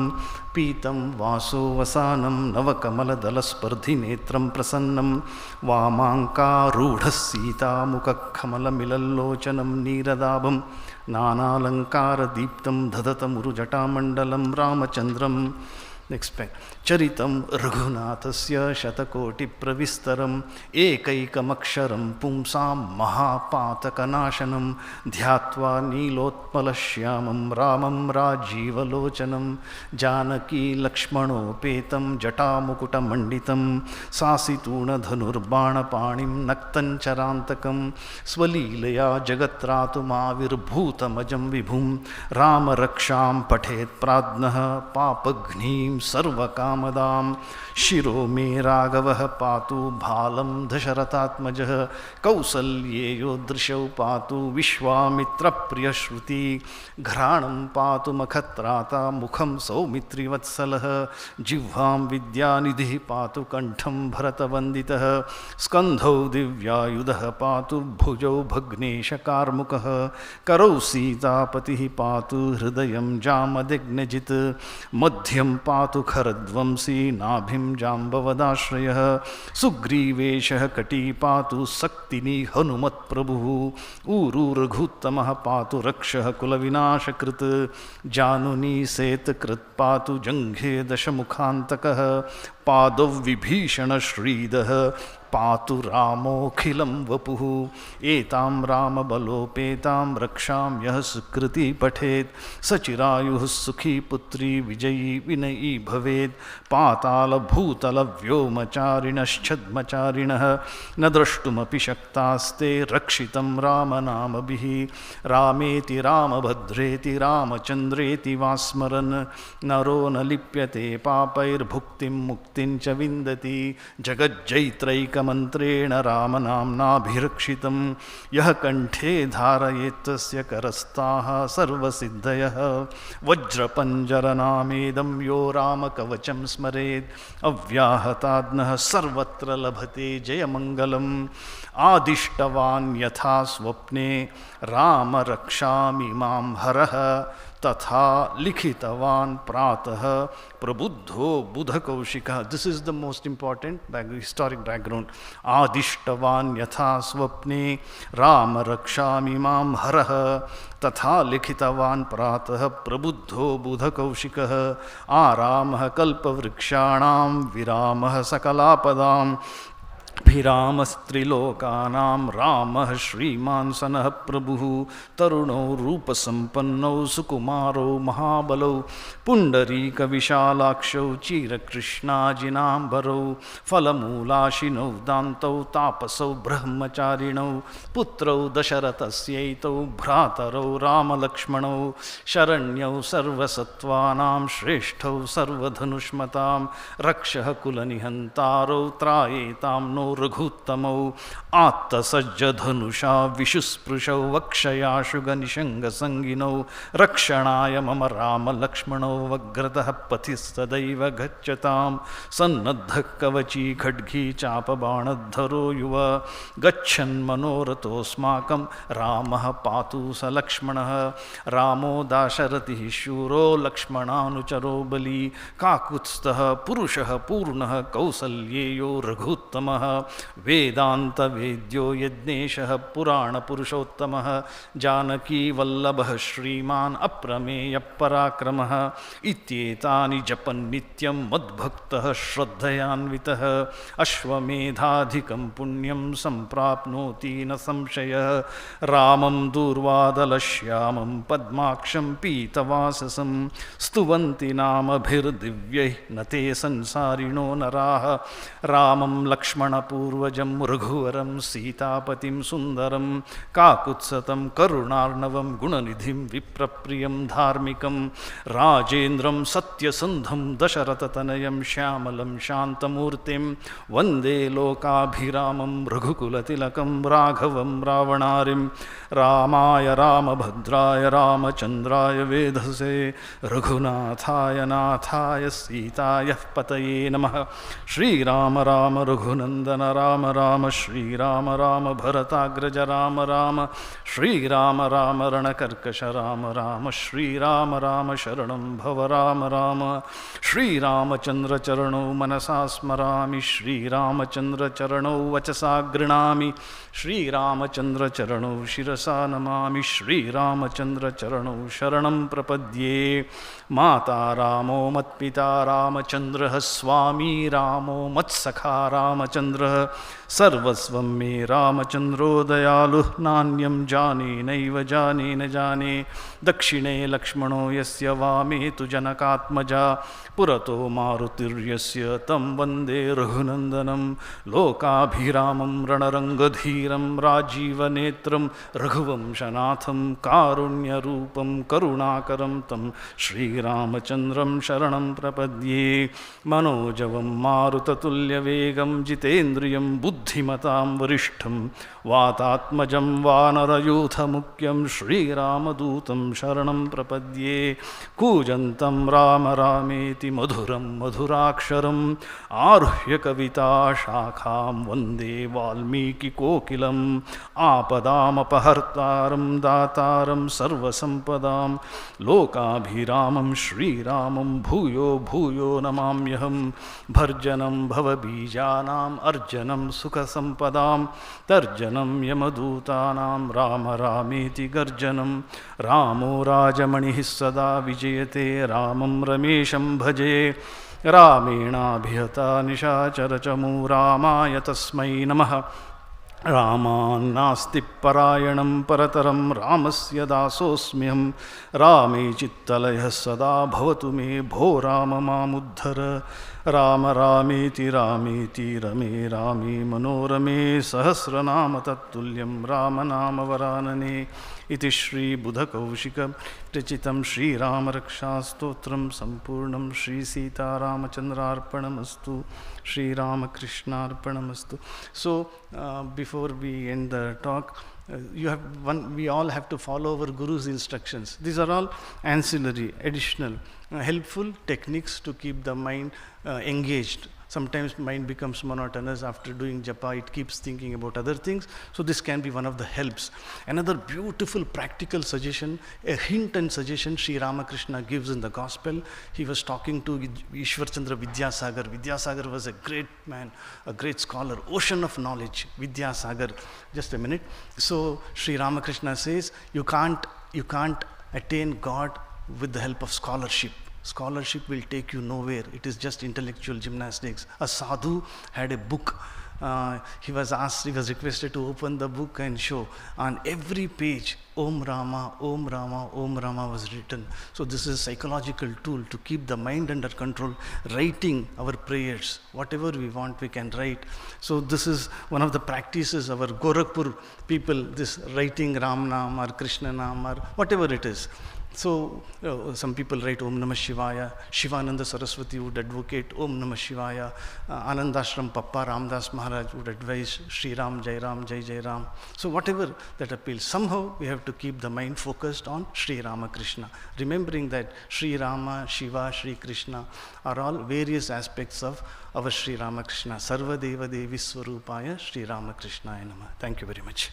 Speaker 2: पीतं वासो वसानं नवकमलदलस्पर्धिनेत्रं प्रसन्नं वामाङ्कारूढः सीतामुखकमलमिलल्लोचनं नीरदाभं नानालङ्कारदीप्तं दधतमुरुजटामण्डलं रामचन्द्रं. Expect. Charitam Raghunathasya Shatakotipravistaram Ekaikamaksharam Pumsam Mahapatakanashanam Dhyatva Nilotmalashyamam Ramam Rajivalocanam Janaki Lakshmanopetam Jatamukuta Manditam Sasituna Dhanurbana Panim Naktan Charantakam Swalilaya Jagatratumavir Vibhum Rama Raksham Pathet Pradnaha Papagnim सर्वकामदां शिरो मे राघवः पातु भालं दशरथात्मजः कौसल्येयो दृशौ पातु विश्वामित्रप्रियश्रुति घ्राणं पातु मखत्राता मुखं सौमित्रिवत्सलः जिह्वां विद्यानिधिः पातु कंठं भरतवन्दितः स्कन्धौ दिव्यायुधः पातु भुजौ भग्नेशकार्मुकः करौ सीतापतिः पातु हृदयं जामदग्नजित् मध्यं पातु खरध्वंसी नाभिं जाम्बवदाश्रयः सुग्रीवेशः कटी पातु सक्तिनी हनुमत्प्रभुः ऊरू रघुत्तमः पातु रक्षः कुलविनाशकृत् जानुनी सेतकृत् पातु जङ्घे दशमुखान्तकः पादौ विभीषणश्रीदः पातु रामोऽखिलं वपुः एतां रामबलोपेतां रक्षां यः सुकृति पठेत् सचिरायुः सुखी पुत्री विजयी विनयी भवेत् पातालभूतलव्योमचारिणश्छद्मचारिणः न द्रष्टुमपि शक्तास्ते रक्षितं रामनामभिः रामेति रामभद्रेति रामचन्द्रेति वा स्मरन् नरो न लिप्यते पापैर्भुक्तिं मुक्तिं च विन्दति जगज्जैत्रैकमन्त्रेण रामनाम्नाभिरक्षितं यः कण्ठे धारयेत्तस्य करस्ताः सर्वसिद्धयः वज्रपञ्जरनामेदं यो रामकवचं स्मरेत् अव्याहताद्नः सर्वत्र लभते जयमङ्गलम् आदिष्टवान् यथा स्वप्ने राम रक्षामि मां हरः तथा लिखितवान् प्रातः प्रबुद्धो बुधकौशिकः. This is the most important historic background. आदिष्टवान् यथा स्वप्ने राम रक्षामि मां हरः तथा लिखितवान् प्रातः प्रबुद्धो बुधकौशिकः आरामः कल्पवृक्षाणां विरामः सकलापदाम् भिरामस्त्रिलोकानां रामः श्रीमान् सनः प्रभुः तरुणौ रूपसम्पन्नौ सुकुमारौ महाबलौ पुण्डरीकविशालाक्षौ चीरकृष्णाजिनाम्बरौ फलमूलाशिनौ दान्तौ तापसौ ब्रह्मचारिणौ पुत्रौ दशरथस्यैतौ भ्रातरौ रामलक्ष्मणौ शरण्यौ सर्वसत्त्वानां श्रेष्ठौ सर्वधनुष्मतां रक्षः कुलनिहन्तारौ त्रायेतां नो रघुत्तमौ आत्तसज्जधनुषा विशुस्पृशौ वक्षयाशुगनिषङ्गसङ्गिनौ रक्षणाय मम रामलक्ष्मणौ वग्रतः पथिस्तदैव गच्छतां सन्नद्धः कवची खड्गी चापबाणद्धरो युव गच्छन्मनोरथोऽस्माकं रामः पातु स लक्ष्मणः रामो दाशरथिः शूरो लक्ष्मणानुचरो बली काकुत्स्थः पुरुषः पूर्णः कौसल्येयो रघुत्तमः वेदान्तवेद्यो यज्ञेशः पुराणपुरुषोत्तमः जानकीवल्लभः श्रीमान् अप्रमेयपराक्रमः इत्येतानि जपन्नित्यं मद्भक्तः श्रद्धयान्वितः अश्वमेधाधिकं पुण्यं सम्प्राप्नोति न संशयः रामं दूर्वादलश्यामं पद्माक्षं पीतवाससं स्तुवन्ति नामभिर्दिव्यैः न ते संसारिणो नराः रामं लक्ष्मणपूर्वजं रघुवरं सीतापतिं सुन्दरं काकुत्सतं करुणार्णवं गुणनिधिं विप्रप्रियं धार्मिकं राजेन्द्रं सत्यसन्धं दशरथतनयं श्यामलं शान्तमूर्तिं वन्दे लोकाभिरामं रघुकुलतिलकं राघवं रावणारिं रामाय रामभद्राय रामचन्द्राय वेधसे रघुनाथाय नाथाय सीताय पतये नमः श्रीराम राम रघुनन्दन राम राम श्रीराम राम भरताग्रज राम राम श्रीराम राम रणकर्कश राम राम श्रीराम राम शरणं भव राम राम श्रीरामचन्द्रचरणौ मनसा स्मरामि श्रीरामचन्द्रचरणौ वचसा गृह्णामि श्रीरामचन्द्रचरणौ शिरसा नमामि श्रीरामचन्द्रचरणौ शरणं प्रपद्ये माता रामो मत्पिता रामचन्द्रः स्वामी रामो मत्सखा रामचन्द्रः सर्वस्वं मे रामचन्द्रो दयालुः नान्यं जाने नैव जाने न जाने दक्षिणे लक्ष्मणो यस्य वामे तु जनकात्मजा पुरतो मारुतिर्यस्य तं वन्दे रघुनन्दनं लोकाभिरामं रणरङ्गधीरं राजीवनेत्रं रघुवंशनाथं कारुण्यरूपं करुणाकरं तं श्रीरामचन्द्रं शरणं प्रपद्ये मनोजवं मारुततुल्यवेगं जितेन्द्रियं बुद्धिमतां वरिष्ठं वातात्मजं वानरयूथमुख्यं श्रीरामदूतं शरणं प्रपद्ये कूजन्तं राम रामेति मधुरं मधुराक्षरम् आरुह्य कविताशाखां वन्दे वाल्मीकिकोकिलम् आपदामपहर्तारं दातारं सर्वसम्पदां लोकाभिरामं श्रीरामं भूयो भूयो नमाम्यहं भर्जनं भवबीजानाम् अर्जनं सुखसम्पदां तर्जनं यमदूतानां राम रामेति गर्जनं रामो राजमणिः सदा विजयते रामं रमेशं भजे रामेणाभिहता निशाचरचमू रामाय तस्मै नमः रामान्नास्ति परायणं परतरं रामस्य दासोऽस्म्यहं रामे चित्तलयः सदा भवतु मे भो राम मामुद्धर राम रामेति रामेति रमे रामे मनोरमे सहस्रनाम तत्तुल्यं रामनामवरानने इति श्रीबुधकौशिकरचितं श्रीरामरक्षास्तोत्रं सम्पूर्णं श्रीसीतारामचन्द्रार्पणमस्तु श्रीरामकृष्णार्पणमस्तु. So before we end the talk, we all have to follow our Guru's instructions. These are all ancillary, additional, helpful techniques to keep the mind engaged. Sometimes mind becomes monotonous after doing japa, it keeps thinking about other things. So this can be one of the helps. Another beautiful practical suggestion, a hint and suggestion Sri Ramakrishna gives in the gospel. He was talking to Ishwar Chandra Vidyasagar. Vidyasagar was a great man, a great scholar, ocean of knowledge. Vidyasagar, just a minute. So Sri Ramakrishna says, you can't attain God with the help of scholarship. Scholarship will take you nowhere. It is just intellectual gymnastics. A sadhu had a book. He was requested to open the book and show. On every page, Om Rama, Om Rama, Om Rama was written. So this is a psychological tool to keep the mind under control. Writing our prayers, whatever we want, we can write. So this is one of the practices our Gorakhpur people, this writing Ram Nam or Krishna Nam or whatever it is. So, some people write Om Namah Shivaya. Shivananda Saraswati would advocate Om Namah Shivaya. Anandashram Papa Ramdas Maharaj would advise Sri Ram, Jai Ram, Jai Jai Ram. So whatever that appeals, somehow we have to keep the mind focused on Sri Ramakrishna, remembering that Sri Rama, Shiva, Sri Krishna are all various aspects of our Sri Ramakrishna. Sarva Deva Devi Swarupaya Sri Ramakrishna Namah. Thank you very much.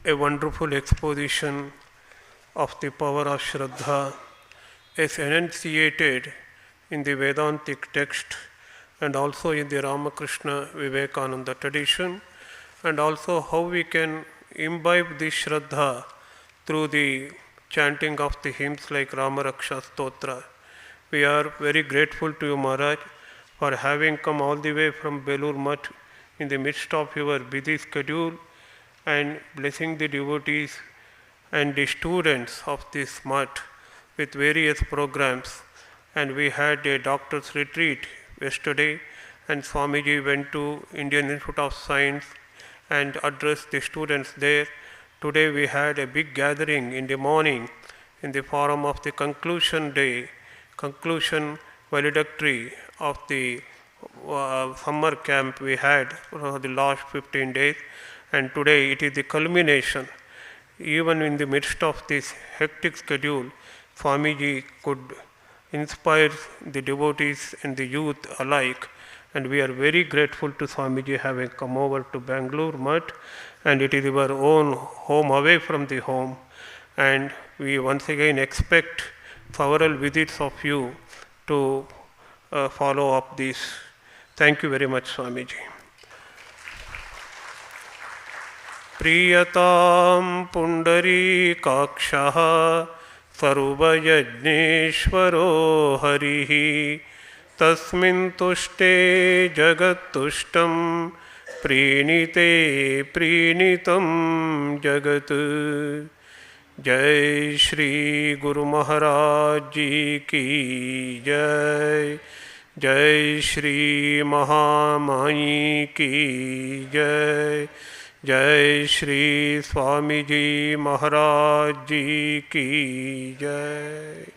Speaker 1: A wonderful exposition of the power of Shraddha is enunciated in the Vedantic text and also in the Ramakrishna Vivekananda tradition, and also how we can imbibe this Shraddha through the chanting of the hymns like Rama Raksha Stotra. We are very grateful to you, Maharaj, for having come all the way from Belur Math in the midst of your busy schedule and blessing the devotees and the students of this Math with various programs. And we had a doctor's retreat yesterday, and Swamiji went to Indian Institute of Science and addressed the students there. Today we had a big gathering in the morning in the forum of the conclusion day, conclusion valedictory of the summer camp we had for the last 15 days, and today it is the culmination. Even in the midst of this hectic schedule, Swamiji could inspire the devotees and the youth alike, and we are very grateful to Swamiji having come over to Bangalore Math, and it is our own home away from the home, and we once again expect several visits of you to follow up this. Thank you very much, Swamiji. प्रीयतां पुण्डरीकाक्षः सर्वयज्ञेश्वरो हरिः तस्मिन् तुष्टे जगत्तुष्टं प्रीणिते प्रीणितं जगत्। जय श्री गुरु महाराज जी की जय। जय श्री महामाई की जय। जय श्री स्वामी जी महाराज जी की जय।